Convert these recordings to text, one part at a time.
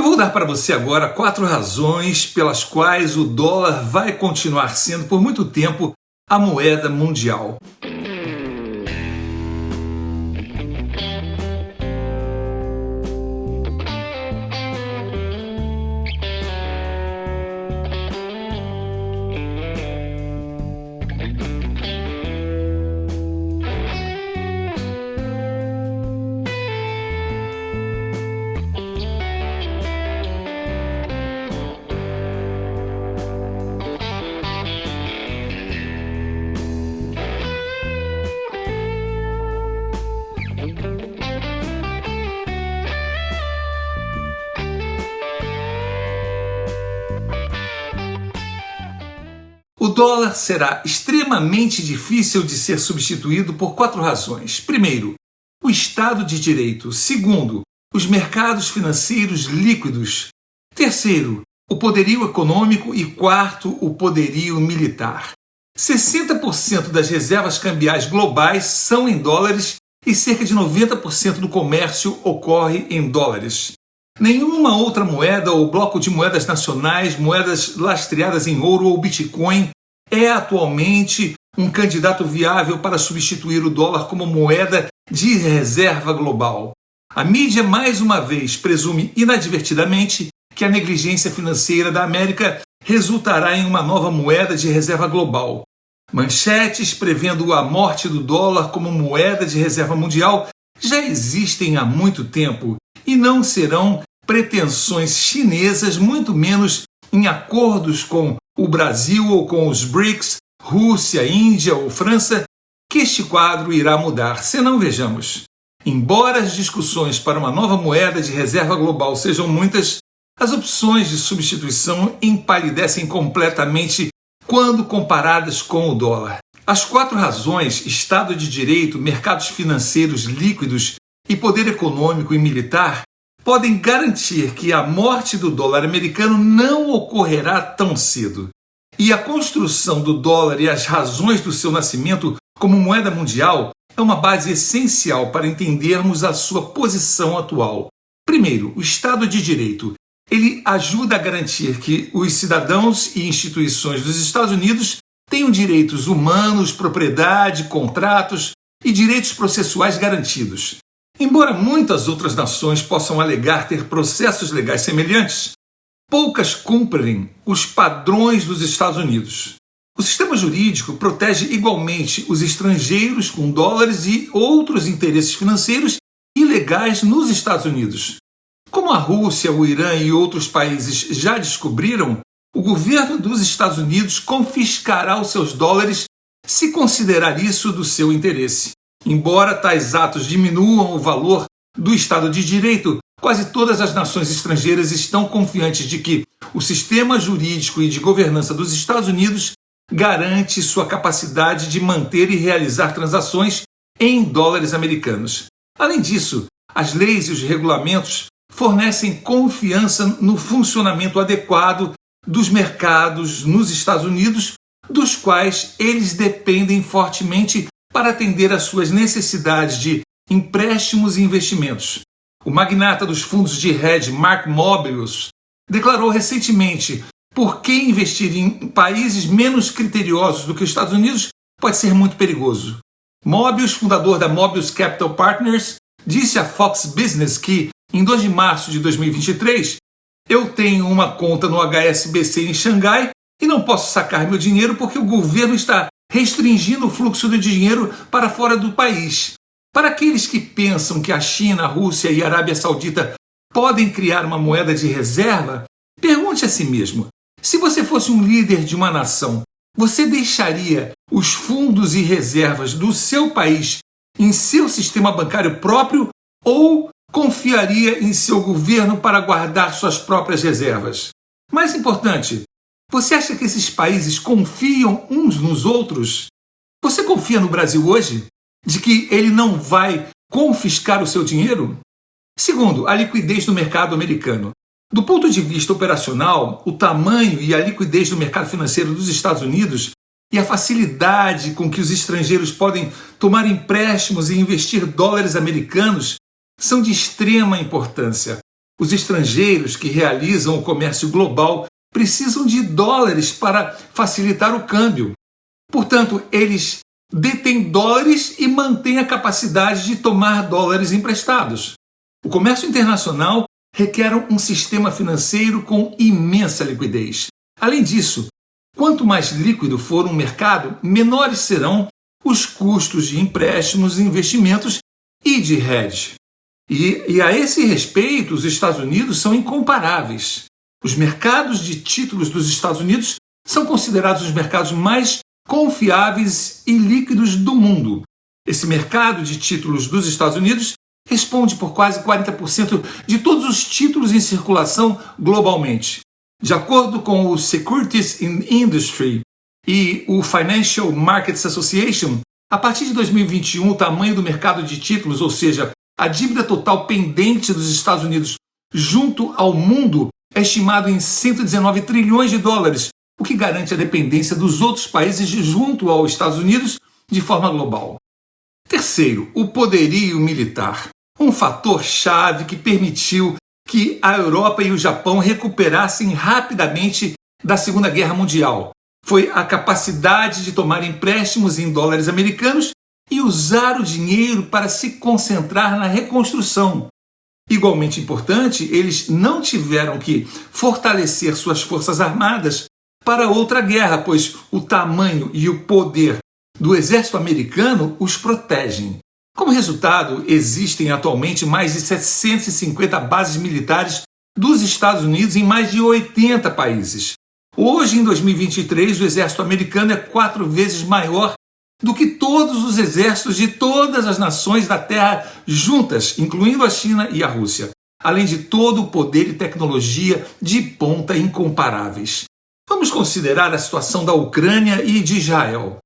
vou dar para você agora 4 razões pelas quais o dólar vai continuar sendo por muito tempo a moeda mundial. O dólar será extremamente difícil de ser substituído por 4 razões. Primeiro, o Estado de Direito. Segundo, os mercados financeiros líquidos. Terceiro, o poderio econômico. E quarto, o poderio militar. 60% das reservas cambiais globais são em dólares e cerca de 90% do comércio ocorre em dólares. Nenhuma outra moeda ou bloco de moedas nacionais, moedas lastreadas em ouro ou Bitcoin é atualmente um candidato viável para substituir o dólar como moeda de reserva global. A mídia, mais uma vez, presume inadvertidamente que a negligência financeira da América resultará em uma nova moeda de reserva global. Manchetes prevendo a morte do dólar como moeda de reserva mundial já existem há muito tempo e não serão pretensões chinesas, muito menos em acordos com o Brasil ou com os BRICS, Rússia, Índia ou França, que este quadro irá mudar. Senão, vejamos, embora as discussões para uma nova moeda de reserva global sejam muitas, as opções de substituição empalidecem completamente quando comparadas com o dólar. As 4 razões, Estado de Direito, mercados financeiros líquidos e poder econômico e militar, podem garantir que a morte do dólar americano não ocorrerá tão cedo. E a construção do dólar e as razões do seu nascimento como moeda mundial é uma base essencial para entendermos a sua posição atual. Primeiro, o Estado de Direito. Ele ajuda a garantir que os cidadãos e instituições dos Estados Unidos tenham direitos humanos, propriedade, contratos e direitos processuais garantidos. Embora muitas outras nações possam alegar ter processos legais semelhantes, poucas cumprem os padrões dos Estados Unidos. O sistema jurídico protege igualmente os estrangeiros com dólares e outros interesses financeiros ilegais nos Estados Unidos. Como a Rússia, o Irã e outros países já descobriram, o governo dos Estados Unidos confiscará os seus dólares se considerar isso do seu interesse. Embora tais atos diminuam o valor do Estado de Direito, quase todas as nações estrangeiras estão confiantes de que o sistema jurídico e de governança dos Estados Unidos garante sua capacidade de manter e realizar transações em dólares americanos. Além disso, as leis e os regulamentos fornecem confiança no funcionamento adequado dos mercados nos Estados Unidos, dos quais eles dependem fortemente para atender às suas necessidades de empréstimos e investimentos. O magnata dos fundos de hedge, Mark Mobius, declarou recentemente: por que investir em países menos criteriosos do que os Estados Unidos pode ser muito perigoso. Mobius, fundador da Mobius Capital Partners, disse à Fox Business que, em 2 de março de 2023, eu tenho uma conta no HSBC em Xangai e não posso sacar meu dinheiro porque o governo está restringindo o fluxo de dinheiro para fora do país. Para aqueles que pensam que a China, a Rússia e a Arábia Saudita podem criar uma moeda de reserva, pergunte a si mesmo: se você fosse um líder de uma nação, você deixaria os fundos e reservas do seu país em seu sistema bancário próprio ou confiaria em seu governo para guardar suas próprias reservas? Mais importante, você acha que esses países confiam uns nos outros? Você confia no Brasil hoje? De que ele não vai confiscar o seu dinheiro? Segundo, a liquidez do mercado americano. Do ponto de vista operacional, o tamanho e a liquidez do mercado financeiro dos Estados Unidos e a facilidade com que os estrangeiros podem tomar empréstimos e investir dólares americanos são de extrema importância. Os estrangeiros que realizam o comércio global precisam de dólares para facilitar o câmbio. Portanto, eles detêm dólares e mantêm a capacidade de tomar dólares emprestados. O comércio internacional requer um sistema financeiro com imensa liquidez. Além disso, quanto mais líquido for um mercado, menores serão os custos de empréstimos, investimentos e de hedge. E a esse respeito, os Estados Unidos são incomparáveis. Os mercados de títulos dos Estados Unidos são considerados os mercados mais confiáveis e líquidos do mundo. Esse mercado de títulos dos Estados Unidos responde por quase 40% de todos os títulos em circulação globalmente. De acordo com o Securities Industry e o Financial Markets Association, a partir de 2021, o tamanho do mercado de títulos, ou seja, a dívida total pendente dos Estados Unidos junto ao mundo, é estimado em 119 trilhões de dólares, o que garante a dependência dos outros países junto aos Estados Unidos de forma global. Terceiro, o poderio militar. Um fator chave que permitiu que a Europa e o Japão recuperassem rapidamente da Segunda Guerra Mundial. Foi a capacidade de tomar empréstimos em dólares americanos e usar o dinheiro para se concentrar na reconstrução. Igualmente importante, eles não tiveram que fortalecer suas forças armadas para outra guerra, pois o tamanho e o poder do exército americano os protegem. Como resultado, existem atualmente mais de 750 bases militares dos Estados Unidos em mais de 80 países. Hoje, em 2023, o exército americano é 4 vezes maior do que todos os exércitos de todas as nações da Terra juntas, incluindo a China e a Rússia, além de todo o poder e tecnologia de ponta incomparáveis. Vamos considerar a situação da Ucrânia e de Israel.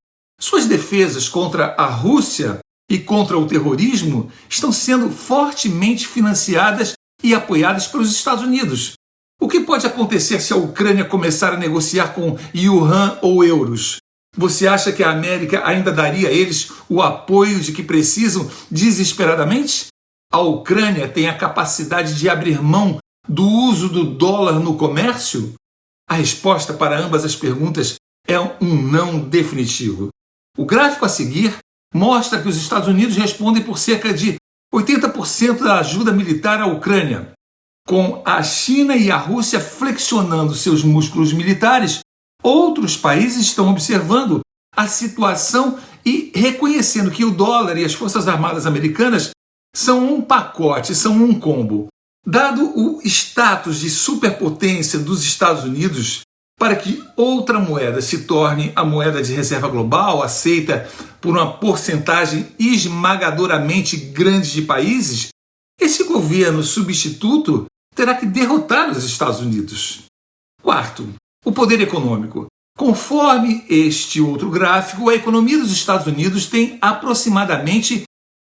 Suas defesas contra a Rússia e contra o terrorismo estão sendo fortemente financiadas e apoiadas pelos Estados Unidos. O que pode acontecer se a Ucrânia começar a negociar com yuan ou euros? Você acha que a América ainda daria a eles o apoio de que precisam desesperadamente? A Ucrânia tem a capacidade de abrir mão do uso do dólar no comércio? A resposta para ambas as perguntas é um não definitivo. O gráfico a seguir mostra que os Estados Unidos respondem por cerca de 80% da ajuda militar à Ucrânia. Com a China e a Rússia flexionando seus músculos militares, outros países estão observando a situação e reconhecendo que o dólar e as Forças Armadas americanas são um pacote, são um combo. Dado o status de superpotência dos Estados Unidos, para que outra moeda se torne a moeda de reserva global, aceita por uma porcentagem esmagadoramente grande de países, esse governo substituto terá que derrotar os Estados Unidos. Quarto, o poder econômico. Conforme este outro gráfico, a economia dos Estados Unidos tem aproximadamente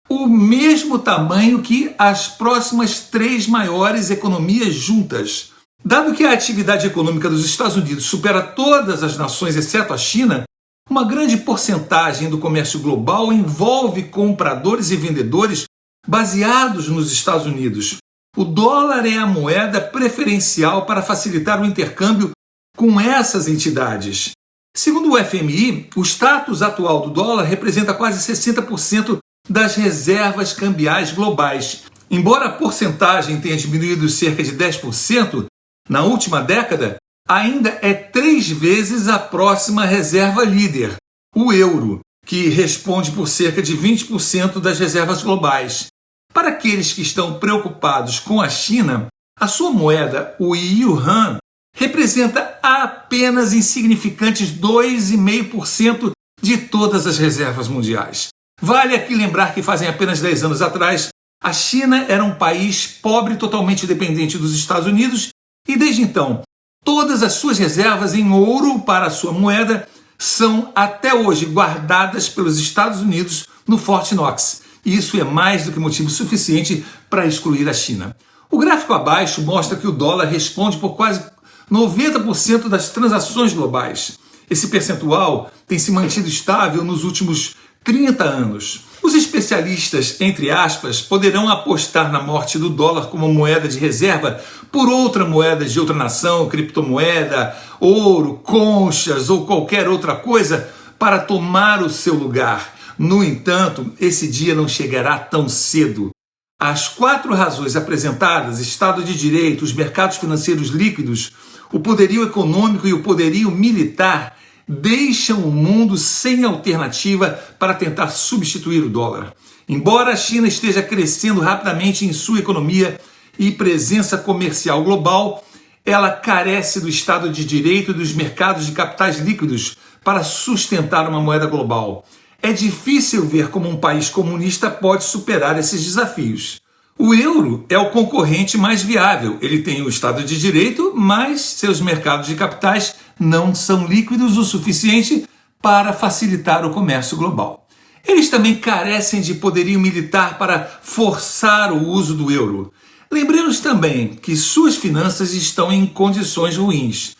o mesmo tamanho que as próximas 3 maiores economias juntas. Dado que a atividade econômica dos Estados Unidos supera todas as nações, exceto a China, uma grande porcentagem do comércio global envolve compradores e vendedores baseados nos Estados Unidos. O dólar é a moeda preferencial para facilitar o intercâmbio com essas entidades. Segundo o FMI, o status atual do dólar representa quase 60% das reservas cambiais globais. Embora a porcentagem tenha diminuído cerca de 10%, na última década, ainda é 3 vezes a próxima reserva líder, o euro, que responde por cerca de 20% das reservas globais. Para aqueles que estão preocupados com a China, a sua moeda, o yuan, representa apenas insignificantes 2,5% de todas as reservas mundiais. Vale aqui lembrar que fazem apenas 10 anos atrás, a China era um país pobre totalmente dependente dos Estados Unidos e desde então, todas as suas reservas em ouro para a sua moeda são até hoje guardadas pelos Estados Unidos no Fort Knox. E isso é mais do que motivo suficiente para excluir a China. O gráfico abaixo mostra que o dólar responde por quase 90% das transações globais. Esse percentual tem se mantido estável nos últimos 30 anos. Os especialistas, entre aspas, poderão apostar na morte do dólar como moeda de reserva por outra moeda de outra nação, criptomoeda, ouro, conchas ou qualquer outra coisa para tomar o seu lugar. No entanto, esse dia não chegará tão cedo. As 4 razões apresentadas, Estado de Direito, os mercados financeiros líquidos, o poderio econômico e o poderio militar, deixam o mundo sem alternativa para tentar substituir o dólar. Embora a China esteja crescendo rapidamente em sua economia e presença comercial global, ela carece do Estado de Direito e dos mercados de capitais líquidos para sustentar uma moeda global. É difícil ver como um país comunista pode superar esses desafios. O euro é o concorrente mais viável. Ele tem o Estado de Direito, mas seus mercados de capitais não são líquidos o suficiente para facilitar o comércio global. Eles também carecem de poderio militar para forçar o uso do euro. Lembremos também que suas finanças estão em condições ruins.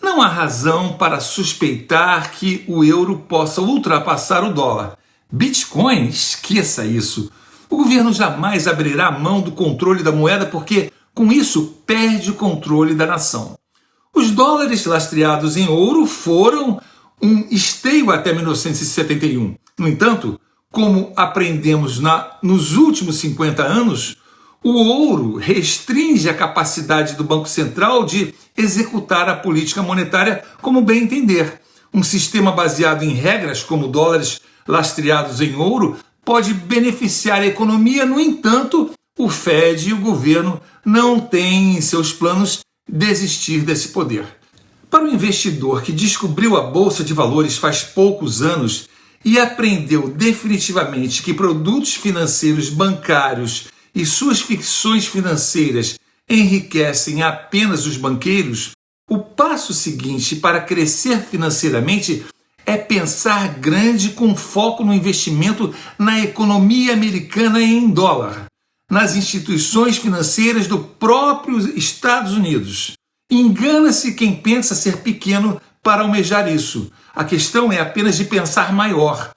Não há razão para suspeitar que o euro possa ultrapassar o dólar. Bitcoin? Esqueça isso. O governo jamais abrirá mão do controle da moeda porque, com isso, perde o controle da nação. Os dólares lastreados em ouro foram um esteio até 1971. No entanto, como aprendemos nos últimos 50 anos, o ouro restringe a capacidade do Banco Central de executar a política monetária como bem entender. Um sistema baseado em regras, como dólares lastreados em ouro, pode beneficiar a economia. No entanto, o Fed e o governo não têm em seus planos desistir desse poder. Para o investidor que descobriu a Bolsa de Valores faz poucos anos e aprendeu definitivamente que produtos financeiros bancários e suas ficções financeiras enriquecem apenas os banqueiros, o passo seguinte para crescer financeiramente é pensar grande com foco no investimento na economia americana e em dólar, nas instituições financeiras do próprio Estados Unidos. Engana-se quem pensa ser pequeno para almejar isso. A questão é apenas de pensar maior.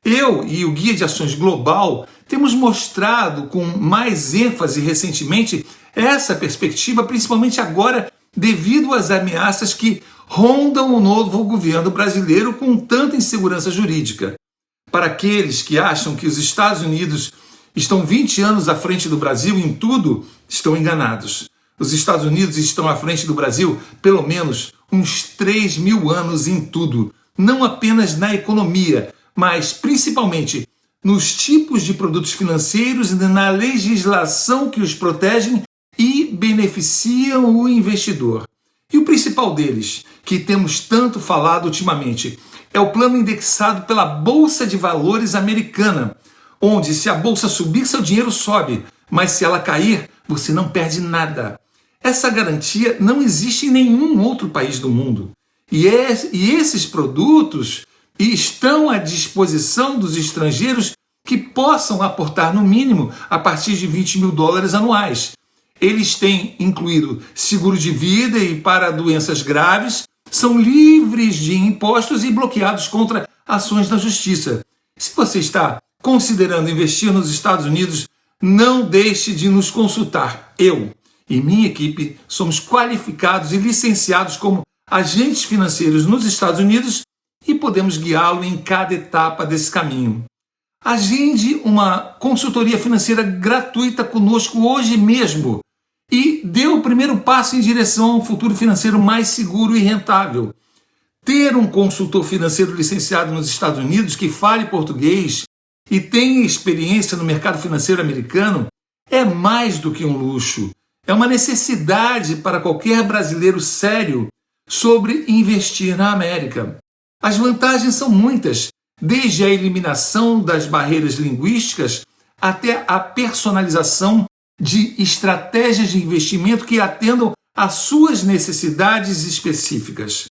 Eu e o Guia de Ações Global temos mostrado com mais ênfase recentemente essa perspectiva, principalmente agora devido às ameaças que rondam o novo governo brasileiro com tanta insegurança jurídica. Para aqueles que acham que os Estados Unidos estão 20 anos à frente do Brasil em tudo, estão enganados. Os Estados Unidos estão à frente do Brasil pelo menos uns 3.000 anos em tudo, não apenas na economia, mas principalmente nos tipos de produtos financeiros e na legislação que os protegem e beneficiam o investidor. E o principal deles, que temos tanto falado ultimamente, é o plano indexado pela Bolsa de Valores americana, onde se a bolsa subir, seu dinheiro sobe, mas se ela cair, você não perde nada. Essa garantia não existe em nenhum outro país do mundo. E esses produtos estão à disposição dos estrangeiros que possam aportar no mínimo a partir de $20.000 anuais. Eles têm incluído seguro de vida e para doenças graves, são livres de impostos e bloqueados contra ações na justiça. Se você está considerando investir nos Estados Unidos, não deixe de nos consultar. Eu e minha equipe somos qualificados e licenciados como agentes financeiros nos Estados Unidos e podemos guiá-lo em cada etapa desse caminho. Agende uma consultoria financeira gratuita conosco hoje mesmo e dê o primeiro passo em direção a um futuro financeiro mais seguro e rentável. Ter um consultor financeiro licenciado nos Estados Unidos que fale português e tenha experiência no mercado financeiro americano é mais do que um luxo. É uma necessidade para qualquer brasileiro sério sobre investir na América. As vantagens são muitas, desde a eliminação das barreiras linguísticas até a personalização de estratégias de investimento que atendam às suas necessidades específicas.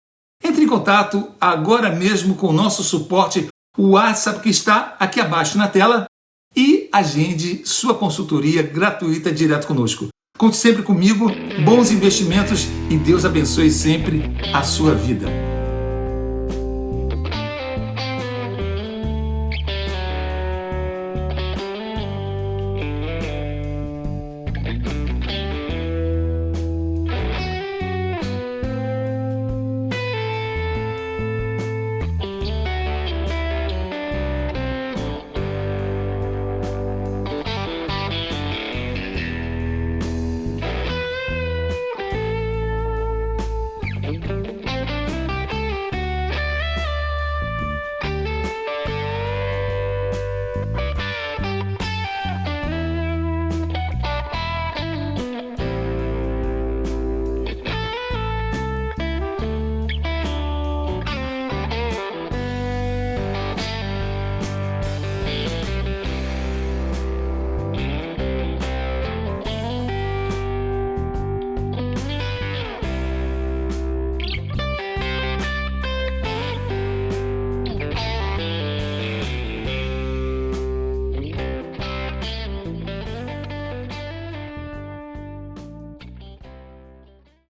Entre em contato agora mesmo com o nosso suporte, o WhatsApp que está aqui abaixo na tela e agende sua consultoria gratuita direto conosco. Conte sempre comigo, bons investimentos e Deus abençoe sempre a sua vida.